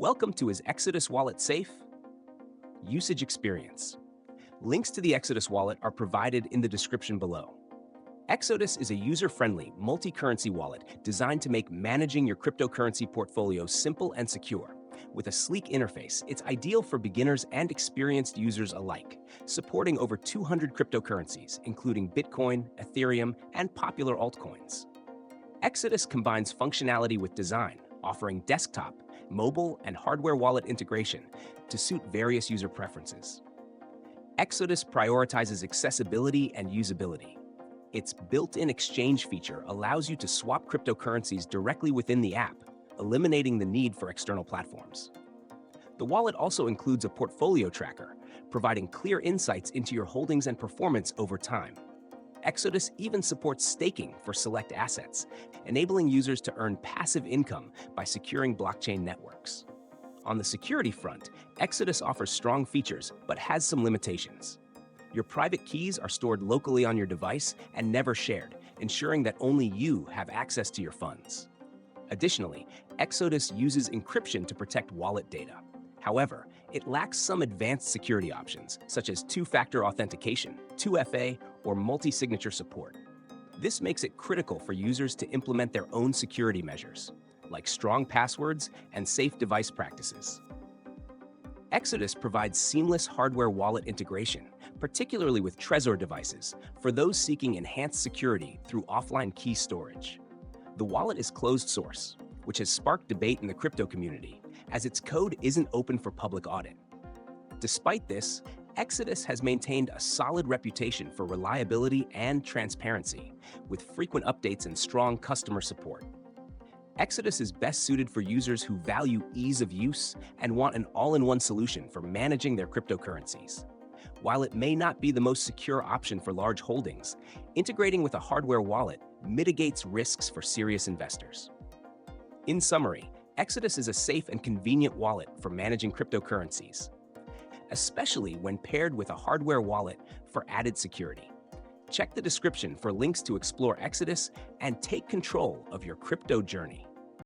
Welcome to Is Exodus Wallet Safe? Usage Experience. Links to the Exodus wallet are provided in the description below. Exodus is a user-friendly, multi-currency wallet designed to make managing your cryptocurrency portfolio simple and secure. With a sleek interface, it's ideal for beginners and experienced users alike, supporting over 200 cryptocurrencies, including Bitcoin, Ethereum, and popular altcoins. Exodus combines functionality with design, offering desktop, mobile, and hardware wallet integration to suit various user preferences. Exodus prioritizes accessibility and usability. Its built-in exchange feature allows you to swap cryptocurrencies directly within the app, eliminating the need for external platforms. The wallet also includes a portfolio tracker, providing clear insights into your holdings and performance over time. Exodus even supports staking for select assets, enabling users to earn passive income by securing blockchain networks. On the security front, Exodus offers strong features but has some limitations. Your private keys are stored locally on your device and never shared, ensuring that only you have access to your funds. Additionally, Exodus uses encryption to protect wallet data. However, it lacks some advanced security options, such as two-factor authentication, 2FA, or multi-signature support. This makes it critical for users to implement their own security measures, like strong passwords and safe device practices. Exodus provides seamless hardware wallet integration, particularly with Trezor devices, for those seeking enhanced security through offline key storage. The wallet is closed source, which has sparked debate in the crypto community, as its code isn't open for public audit. Despite this, Exodus has maintained a solid reputation for reliability and transparency, with frequent updates and strong customer support. Exodus is best suited for users who value ease of use and want an all-in-one solution for managing their cryptocurrencies. While it may not be the most secure option for large holdings, integrating with a hardware wallet mitigates risks for serious investors. In summary, Exodus is a safe and convenient wallet for managing cryptocurrencies, especially when paired with a hardware wallet for added security. Check the description for links to explore Exodus and take control of your crypto journey.